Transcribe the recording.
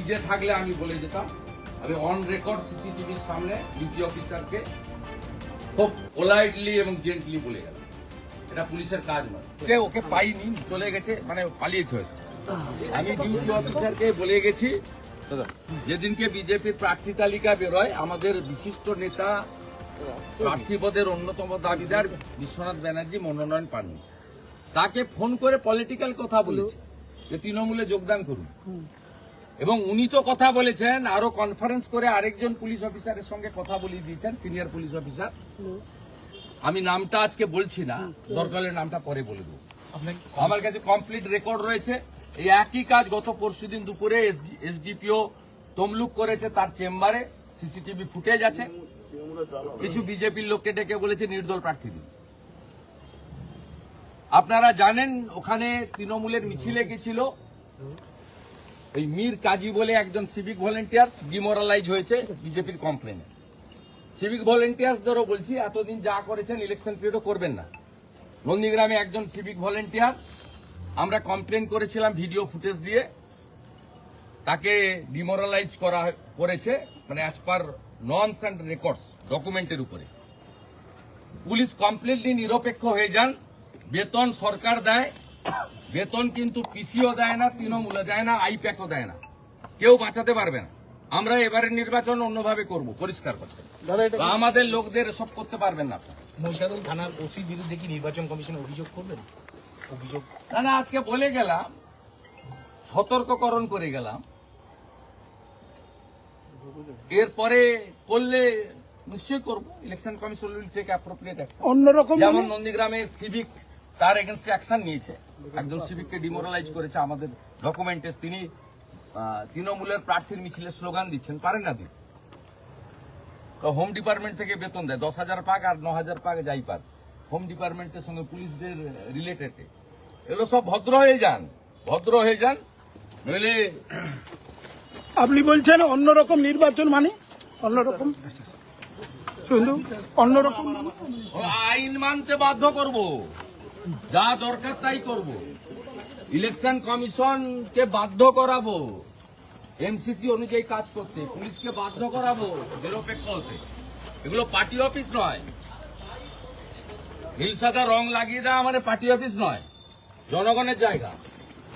নিজে থাকলে আমি বলে যেতাম, আমি অন রেকর্ড সিসিটিভির সামনে ডিউটি অফিসারকে খুব পোলাইটলি এবং জেন্টলি বলে গেলাম, এটা পুলিশের কাজ নয়। ওকে পাইনি, চলে গেছে, মানে পালিয়েছে হয়তো। আমি ডিউটি অফিসারকে বলে গেছি, যেদিনকে বিজেপির প্রার্থী তালিকা বেরোয়, আমাদের বিশিষ্ট নেতা প্রার্থী পদের অন্যতম দাবিদার বিশ্বনাথ ব্যানার্জি মনোনয়ন পাননি, তাকে ফোন করে পলিটিক্যাল কথা বলেছে যে তৃণমূলে যোগদান করুন, এবং উনি তো কথা বলেছেন, আরো কনফারেন্স করে আরেকজন পুলিশ অফিসারের সঙ্গে কথা বলিয়ে দিয়েছেন, সিনিয়র পুলিশ অফিসার, আমি নামটা আজকে বলছি না, দরকার হলে নামটা পরে বলে দেবো। আমার কাছে কমপ্লিট রেকর্ড রয়েছে। এই একই কাজ গত পরশুদিন দুপুরে এসডিপিও তমলুক করেছে, তার চেম্বারে সিসিটিভি ফুটেজ আছে। কিছু বিজেপির লোককে ডেকে বলেছে নির্দল প্রার্থী দিন। আপনারা জানেন ওখানে তৃণমূলের মিছিলে গেছিল, ওই মীর কাজী বলে একজন সিভিক ভলেন্টিয়ার্স ডিমোরালাইজ হয়েছে বিজেপির কমপ্লেনে। সিভিক ভলেন্টিয়ার্সদেরও বলছি, এতদিন যা করেছেন ইলেকশন পিরিয়ডও করবেন না। নন্দীগ্রামে একজন সিভিক ভলেন্টিয়ার, আমরা কমপ্লেন করেছিলাম ভিডিও ফুটেজ দিয়ে, তাকে ডিমোরালাইজ করেছে, মানে as per norms and records ডকুমেন্টের উপরে। পুলিশ কমপ্লিটলি নিরপেক্ষ হয়ে যান, বেতন সরকার দেয়, বেতন কিন্তু পিসিও দেয় না, তৃণমূলে দেয় না, আইপ্যাকও দেয় না, কেউ বাঁচাতে পারবে না। আমরা এবারের নির্বাচন অন্যভাবে করব, পরিষ্কার করতে। আমাদের লোকদের সব করতে পারবেন না। মহিষাদল থানার ওসি বিরুদ্ধে কি নির্বাচন কমিশন অভিযোগ করবেন? অভিযোগ না, আজকে বলে গেলাম, সতর্ককরণ করে গেলাম, এরপরে করলে নিশ্চয়ই করবো। Election commission will take appropriate action. অন্যরকম যেমন নন্দীগ্রামে সিভিক তার এগেনস্টে অ্যাকশন নিয়েছে, একজন সিভিককে ডিমোরালাইজ করেছে আমাদের ডকুমেন্টে। তিনি তৃণমূলের প্রার্থীর মিছিলে স্লোগান দিচ্ছেন, পারেন না দিন। হোম ডিপার্টমেন্ট থেকে বেতন দেয় 10,000 পাক আর 9,000 পাক যাই পাক, হোম ডিপার্টমেন্টের সঙ্গে পুলিশদের রিলেটেড। এগুলো সব ভদ্র হয়ে যান, ভদ্র হয়ে যান, নইলে। আপনি বলছেন অন্যরকম নির্বাচন মানে অন্যরকম, শুধু অন্যরকম আইন মানতে বাধ্য করব, যা দরকার তাই করব। ইলেকশন কমিশনকে বাধ্য করাবো এমসিসি অনুযায়ী কাজ করতে, পুলিশকে বাধ্য করাবো নিরপেক্ষ হতে। এগুলো পার্টি অফিস নয়, নীল সাদা রং লাগিয়ে দেওয়া মানে পার্টি অফিস নয়, জনগণের জায়গা।